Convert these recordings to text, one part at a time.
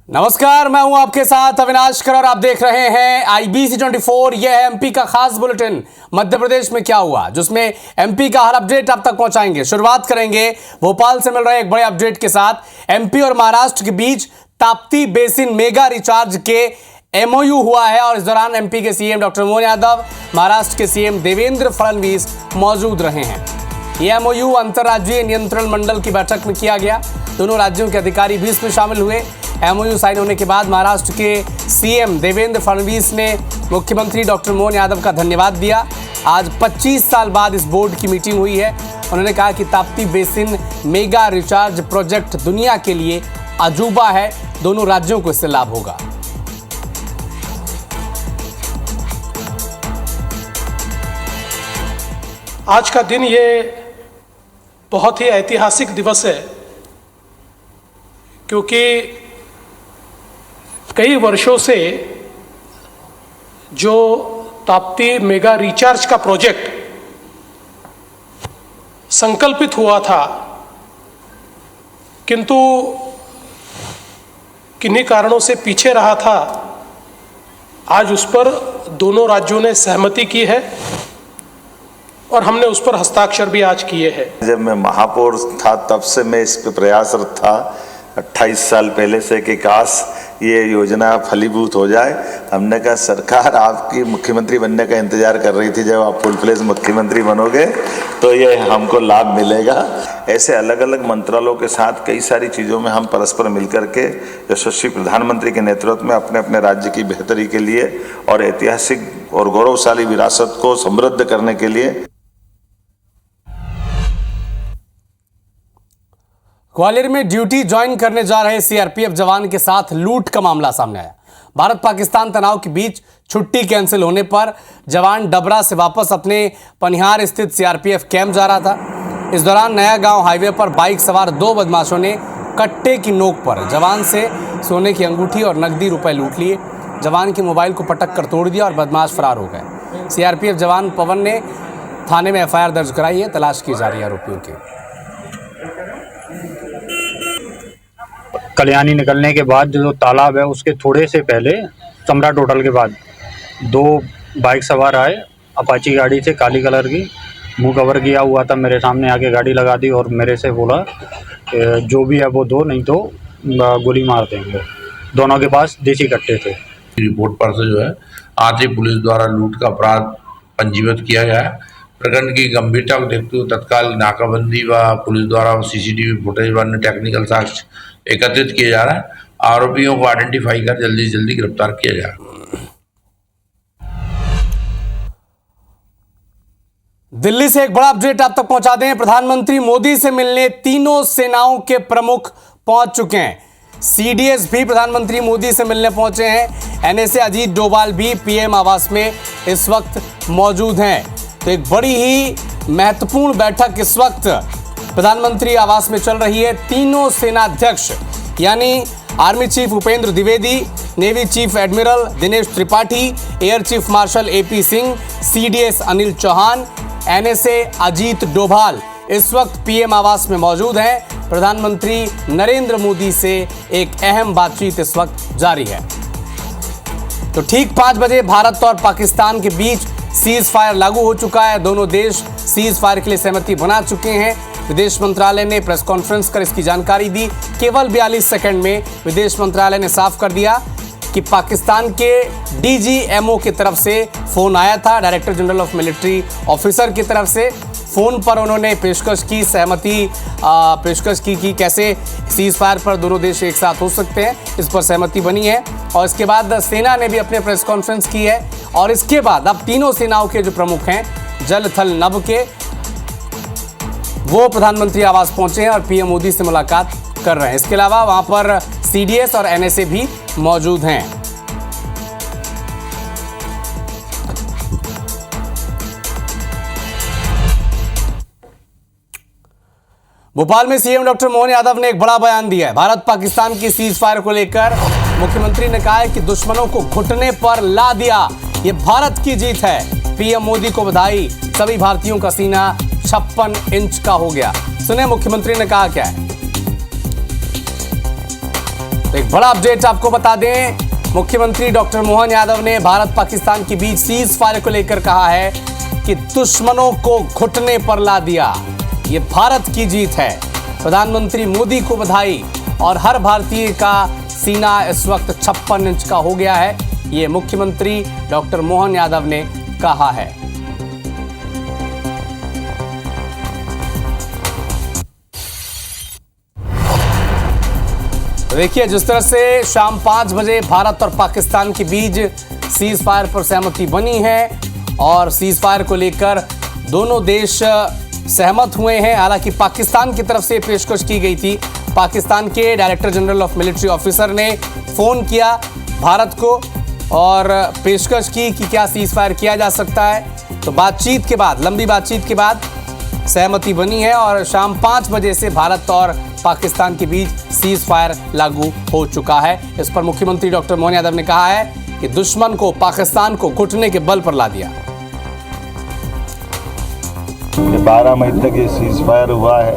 नमस्कार, मैं हूं आपके साथ अविनाश कर और आप देख रहे हैं IBC 24। यह है एमपी का खास बुलेटिन। मध्य प्रदेश में क्या हुआ, जिसमें एमपी का हर अपडेट आप तक पहुंचाएंगे। शुरुआत करेंगे भोपाल से मिल रहे एक बड़े अपडेट के साथ। एमपी और महाराष्ट्र के बीच ताप्ती बेसिन मेगा रिचार्ज के MOU हुआ है और इस दौरान एमपी के सीएम डॉक्टर मोहन यादव, महाराष्ट्र के सीएम देवेंद्र फडणवीस मौजूद रहे हैं। यह MOU अंतर्राज्यीय नियंत्रण मंडल की बैठक में किया गया। दोनों राज्यों के अधिकारी भी इसमें शामिल हुए। MOU साइन होने के बाद महाराष्ट्र के सीएम देवेंद्र फडणवीस ने मुख्यमंत्री डॉक्टर मोहन यादव का धन्यवाद दिया। आज 25 साल बाद इस बोर्ड की मीटिंग हुई है। उन्होंने कहा कि Tapti basin mega recharge project दुनिया के लिए अजूबा है, दोनों राज्यों को इससे लाभ होगा। आज का दिन ये बहुत ही ऐतिहासिक दिवस है, क्योंकि कई वर्षों से जो ताप्ती मेगा रिचार्ज का प्रोजेक्ट संकल्पित हुआ था, किंतु किन्हीं कारणों से पीछे रहा था, आज उस पर दोनों राज्यों ने सहमति की है और हमने उस पर हस्ताक्षर भी आज किए हैं। जब मैं महापौर था तब से मैं इस पे प्रयासरत था, 28 साल पहले से, कि काश ये योजना फलीभूत हो जाए। हमने कहा सरकार आपकी मुख्यमंत्री बनने का इंतजार कर रही थी, जब आप फुल फ्लेज मुख्यमंत्री बनोगे तो ये हमको लाभ मिलेगा। ऐसे अलग अलग मंत्रालयों के साथ कई सारी चीज़ों में हम परस्पर मिलकर के यशस्वी प्रधानमंत्री के नेतृत्व में अपने अपने राज्य की बेहतरी के लिए और ऐतिहासिक और गौरवशाली विरासत को समृद्ध करने के लिए। ग्वालियर में ड्यूटी ज्वाइन करने जा रहे CRPF जवान के साथ लूट का मामला सामने आया। भारत पाकिस्तान तनाव के बीच छुट्टी कैंसिल होने पर जवान डबरा से वापस अपने पनिहार स्थित CRPF कैंप जा रहा था। इस दौरान नया गांव हाईवे पर बाइक सवार 2 बदमाशों ने कट्टे की नोक पर जवान से सोने की अंगूठी और नकदी रुपए लूट लिए। जवान के मोबाइल को पटक कर तोड़ दिया और बदमाश फरार हो गए। CRPF जवान पवन ने थाने में FIR दर्ज कराई है। तलाश की जा रही है आरोपियों की। कल्याणी निकलने के बाद जो तालाब है उसके थोड़े से पहले सम्राट होटल के बाद 2 बाइक सवार आए, अपाची गाड़ी से, काली कलर की, मुंह कवर किया हुआ था। मेरे सामने आके गाड़ी लगा दी और मेरे से बोला जो भी है वो दो, नहीं तो गोली मार देंगे। दोनों के पास देसी कट्टे थे। रिपोर्ट पर से जो है आर्थिक पुलिस द्वारा लूट का अपराध पंजीबद्ध किया गया है। प्रकरण की गंभीरता को देखते हुए तत्काल नाकाबंदी व पुलिस द्वारा CCTV फुटेज व अन्य टेक्निकल साक्ष्य एकत्रित किए जा रहा है। आरोपियों को आइडेंटिफाई कर जल्दी से जल्दी गिरफ्तार किया जाए। दिल्ली से एक बड़ा अपडेट आप तक पहुंचा दें। प्रधानमंत्री मोदी से मिलने तीनों सेनाओं के प्रमुख पहुंच चुके हैं। CDS भी प्रधानमंत्री मोदी से मिलने पहुंचे हैं। NSA अजीत डोभाल भी PM आवास में इस वक्त मौजूद हैं। तो एक बड़ी ही महत्वपूर्ण बैठक इस वक्त प्रधानमंत्री आवास में चल रही है। तीनों सेनाध्यक्ष यानी army chief Upendra Dwivedi, navy chief admiral Dinesh Tripathi, air chief marshal AP Singh, CDS Anil Chauhan, NSA Ajit Doval इस वक्त PM आवास में मौजूद हैं। प्रधानमंत्री नरेंद्र मोदी से एक अहम बातचीत इस वक्त जारी है। तो ठीक 5 बजे भारत और पाकिस्तान के बीच सीज फायर लागू हो चुका है। दोनों देश सीज फायर के लिए सहमति बना चुके हैं। विदेश मंत्रालय ने प्रेस कॉन्फ्रेंस कर इसकी जानकारी दी। केवल 42 सेकंड में विदेश मंत्रालय ने साफ कर दिया कि पाकिस्तान के DGMO की तरफ से फोन आया था, director general of military officer की तरफ से। फोन पर उन्होंने पेशकश की, सहमति पेशकश की कि कैसे सीज फायर पर दोनों देश एक साथ हो सकते हैं। इस पर सहमति बनी है और इसके बाद सेना ने भी अपने प्रेस कॉन्फ्रेंस की है। और इसके बाद अब तीनों सेनाओं के जो प्रमुख हैं जल थल नभ के, वो प्रधानमंत्री आवास पहुंचे हैं और PM मोदी से मुलाकात कर रहे हैं। इसके अलावा वहां पर CDS और NSA भी मौजूद हैं। भोपाल में सीएम डॉक्टर मोहन यादव ने एक बड़ा बयान दिया है। भारत पाकिस्तान की सीज फायर को लेकर मुख्यमंत्री ने कहा है कि दुश्मनों को घुटने पर ला दिया, ये भारत की जीत है। PM मोदी को बधाई, सभी भारतीयों का सीना 56 इंच का हो गया। सुने मुख्यमंत्री ने कहा क्या है। तो एक बड़ा अपडेट आपको बता दें, मुख्यमंत्री डॉक्टर मोहन यादव ने भारत पाकिस्तान के बीच सीज फायर को लेकर कहा है कि दुश्मनों को घुटने पर ला दिया, ये भारत की जीत है। प्रधानमंत्री मोदी को बधाई, और हर भारतीय का सीना इस वक्त 56 इंच का हो गया है, ये मुख्यमंत्री डॉक्टर मोहन यादव ने कहा है। देखिए, जिस तरह से शाम 5 बजे भारत और पाकिस्तान के बीच सीज फायर पर सहमति बनी है और सीज फायर को लेकर दोनों देश सहमत हुए हैं। हालांकि पाकिस्तान की तरफ से पेशकश की गई थी, पाकिस्तान के director general of military officer ने फोन किया भारत को और पेशकश की कि क्या सीज फायर किया जा सकता है। तो बातचीत के बाद, लंबी बातचीत के बाद सहमति बनी है और शाम 5 बजे से भारत और पाकिस्तान के बीच सीज फायर लागू हो चुका है। इस पर मुख्यमंत्री डॉक्टर मोहन यादव ने कहा है कि दुश्मन को, पाकिस्तान को घुटने के बल पर ला दिया। 12 मई तक ये सीज फायर हुआ है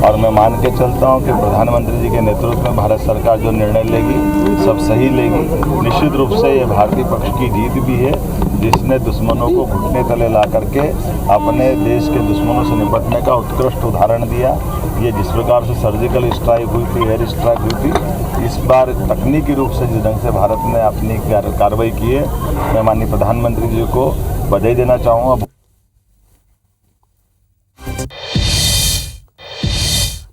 और मैं मान के चलता हूँ कि प्रधानमंत्री जी के नेतृत्व में भारत सरकार जो निर्णय लेगी सब सही लेगी। निश्चित रूप से ये भारतीय पक्ष की जीत भी है, जिसने दुश्मनों को घुटने तले ला करके अपने देश के दुश्मनों से निपटने का उत्कृष्ट उदाहरण दिया। ये जिस प्रकार से सर्जिकल स्ट्राइक हुई थी, एयर स्ट्राइक हुई थी, इस बार तकनीकी रूप से जिस ढंग से भारत ने अपनी कार्रवाई की है, मैं माननीय प्रधानमंत्री जी को बधाई देना चाहूँगा।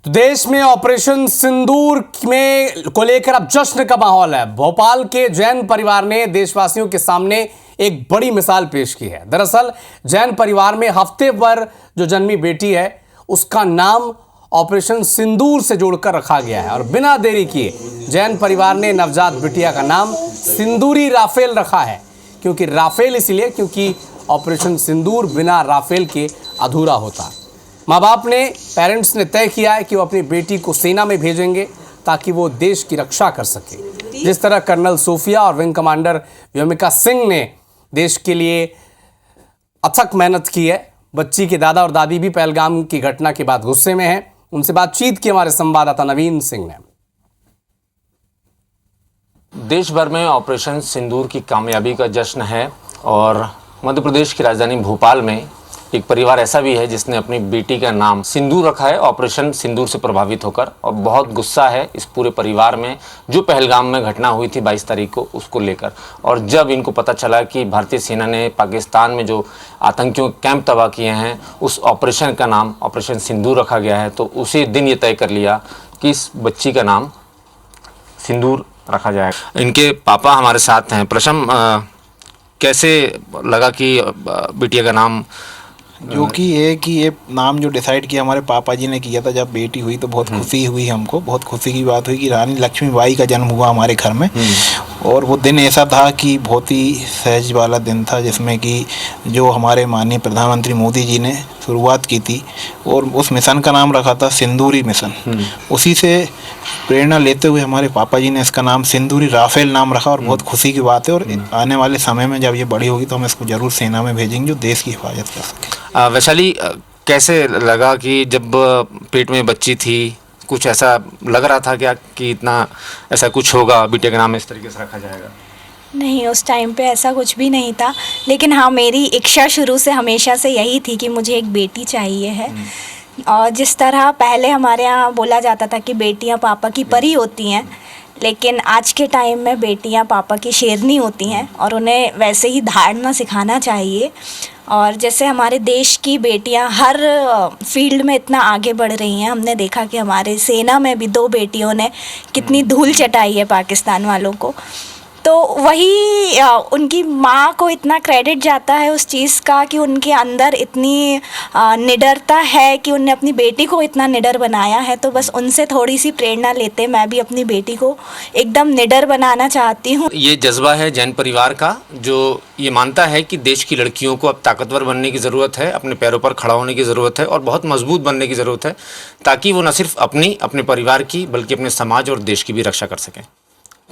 तो देश में ऑपरेशन सिंदूर में को लेकर अब जश्न का माहौल है। भोपाल के जैन परिवार ने देशवासियों के सामने एक बड़ी मिसाल पेश की है। दरअसल जैन परिवार में हफ्ते भर जो जन्मी बेटी है उसका नाम ऑपरेशन सिंदूर से जोड़कर रखा गया है और बिना देरी किए जैन परिवार ने नवजात बिटिया का नाम सिंदूरी राफेल रखा है। क्योंकि राफेल इसलिए क्योंकि ऑपरेशन सिंदूर बिना राफेल के अधूरा होता। माँ बाप ने, पेरेंट्स ने तय किया है कि वो अपनी बेटी को सेना में भेजेंगे ताकि वो देश की रक्षा कर सके। जिस तरह कर्नल सोफिया और विंग कमांडर व्योमिका सिंह ने देश के लिए अथक मेहनत की है। बच्ची के दादा और दादी भी पहलगाम की घटना के बाद गुस्से में हैं। उनसे बातचीत की हमारे संवाददाता नवीन सिंह ने। देश भर में ऑपरेशन सिंदूर की कामयाबी का जश्न है और मध्य प्रदेश की राजधानी भोपाल में एक परिवार ऐसा भी है जिसने अपनी बेटी का नाम सिंदूर रखा है ऑपरेशन सिंदूर से प्रभावित होकर। और बहुत गुस्सा है इस पूरे परिवार में जो पहलगाम में घटना हुई थी 22 तारीख को, उसको लेकर। और जब इनको पता चला कि भारतीय सेना ने पाकिस्तान में जो आतंकियों के कैंप तबाह किए हैं उस ऑपरेशन का नाम ऑपरेशन सिंदूर रखा गया है, तो उसी दिन ये तय कर लिया कि इस बच्ची का नाम सिंदूर रखा जाएगा। इनके पापा हमारे साथ हैं। प्रशम, कैसे लगा कि बिटिया का नाम जो कि ये नाम जो डिसाइड किया हमारे पापा जी ने किया था जब बेटी हुई, तो बहुत खुशी हुई हमको। बहुत खुशी की बात हुई कि रानी लक्ष्मीबाई का जन्म हुआ हमारे घर में। और वो दिन ऐसा था कि बहुत ही सहज वाला दिन था जिसमें कि जो हमारे माननीय प्रधानमंत्री मोदी जी ने शुरुआत की थी और उस मिशन का नाम रखा था सिंदूरी मिशन। उसी से प्रेरणा लेते हुए हमारे पापा जी ने इसका नाम सिंदूरी राफेल नाम रखा और बहुत खुशी की बात है। और आने वाले समय में जब ये बड़ी होगी तो हम इसको जरूर सेना में भेजेंगे जो देश की हिफाजत कर सके। वैशाली, कैसे लगा कि जब पेट में बच्ची थी, कुछ ऐसा लग रहा था क्या कि इतना ऐसा कुछ होगा, बिटिया का नाम इस तरीके से रखा जाएगा? नहीं, उस टाइम पे ऐसा कुछ भी नहीं था। लेकिन हाँ, मेरी इच्छा शुरू से हमेशा से यही थी कि मुझे एक बेटी चाहिए है। और जिस तरह पहले हमारे यहाँ बोला जाता था कि बेटियाँ पापा की परी होती हैं, लेकिन आज के टाइम में बेटियां पापा की शेरनी होती हैं और उन्हें वैसे ही धारना सिखाना चाहिए। और जैसे हमारे देश की बेटियां हर फील्ड में इतना आगे बढ़ रही हैं, हमने देखा कि हमारे सेना में भी 2 बेटियों ने कितनी धूल चटाई है पाकिस्तान वालों को। तो वही उनकी माँ को इतना क्रेडिट जाता है उस चीज़ का कि उनके अंदर इतनी निडरता है कि उन्हें अपनी बेटी को इतना निडर बनाया है। तो बस उनसे थोड़ी सी प्रेरणा लेते मैं भी अपनी बेटी को एकदम निडर बनाना चाहती हूँ। ये जज्बा है जैन परिवार का जो ये मानता है कि देश की लड़कियों को अब ताकतवर बनने की ज़रूरत है, अपने पैरों पर खड़ा होने की ज़रूरत है और बहुत मजबूत बनने की ज़रूरत है ताकि वो न सिर्फ अपने परिवार की बल्कि अपने समाज और देश की भी रक्षा कर सकें।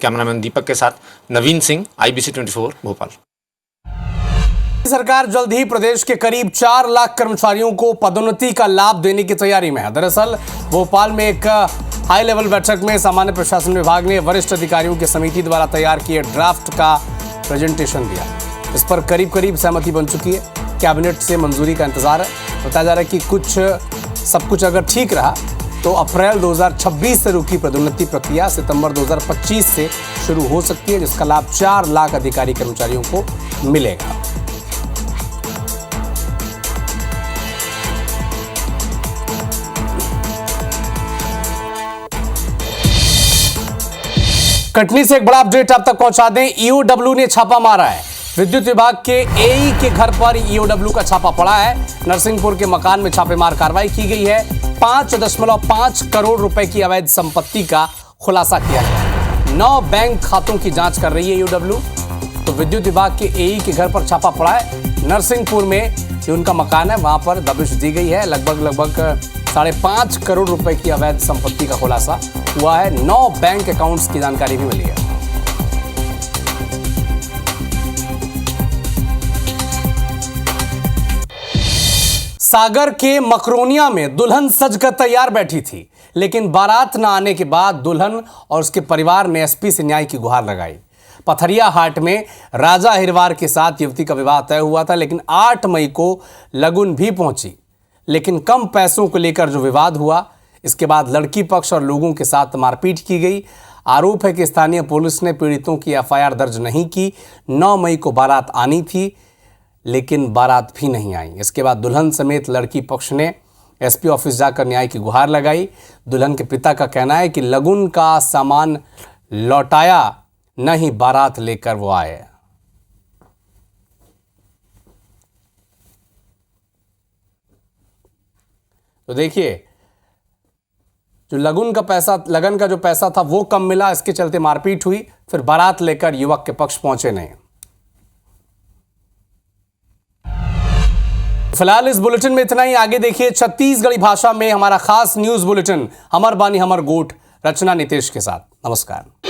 कैमरामैन दीपक के साथ नवीन सिंह, IBC 24 भोपाल। सरकार जल्द ही प्रदेश के करीब 4 लाख कर्मचारियों को पदोन्नति का लाभ देने की तैयारी में है। दरअसल भोपाल में एक हाई लेवल बैठक में सामान्य प्रशासन विभाग ने वरिष्ठ अधिकारियों की समिति द्वारा तैयार किए ड्राफ्ट का प्रेजेंटेशन दिया। इस पर करीब करीब सहमति बन चुकी है। कैबिनेट से मंजूरी का इंतजार है। बताया जा रहा है कि सब कुछ अगर ठीक रहा तो अप्रैल 2026 से रुकी पदोन्नति प्रक्रिया सितंबर 2025 से शुरू हो सकती है, जिसका लाभ 4 लाख अधिकारी कर्मचारियों को मिलेगा। कटनी से एक बड़ा अपडेट आप तक पहुंचा दें। ईओडब्ल्यू ने छापा मारा है। विद्युत विभाग के एई के घर पर ईओडब्ल्यू का छापा पड़ा है। नरसिंहपुर के मकान में छापेमार कार्रवाई की गई है। 5.5 करोड़ रुपए की अवैध संपत्ति का खुलासा किया गया। 9 बैंक खातों की जांच कर रही है ईओडब्ल्यू। तो विद्युत विभाग के एई के घर पर छापा पड़ा है। नरसिंहपुर में जो उनका मकान है वहां पर दबिश दी गई है। लगभग 5.5 करोड़ रुपए की अवैध संपत्ति का खुलासा हुआ है। 9 बैंक अकाउंट्स की जानकारी भी मिली है। सागर के मकरोनिया में दुल्हन सजकर तैयार बैठी थी, लेकिन बारात न आने के बाद दुल्हन और उसके परिवार ने एसपी से न्याय की गुहार लगाई। पथरिया हाट में राजा हिरवार के साथ युवती का विवाह तय हुआ था, लेकिन 8 मई को लगन भी पहुंची। लेकिन कम पैसों को लेकर जो विवाद हुआ, इसके बाद लड़की पक्ष और लोगों के साथ मारपीट की गई। आरोप है कि स्थानीय पुलिस ने पीड़ितों की एफआईआर दर्ज नहीं की। 9 मई को बारात आनी थी, लेकिन बारात भी नहीं आई। इसके बाद दुल्हन समेत लड़की पक्ष ने एसपी ऑफिस जाकर न्याय की गुहार लगाई। दुल्हन के पिता का कहना है कि लगन का सामान लौटाया, न ही बारात लेकर वो आए। तो देखिए, जो लगन का जो पैसा था वो कम मिला, इसके चलते मारपीट हुई। फिर बारात लेकर युवक के पक्ष पहुंचे नहीं। फिलहाल इस बुलेटिन में इतना ही। आगे देखिए छत्तीसगढ़ी भाषा में हमारा खास न्यूज बुलेटिन हमर बानी हमर गोठ, रचना नितेश के साथ। नमस्कार।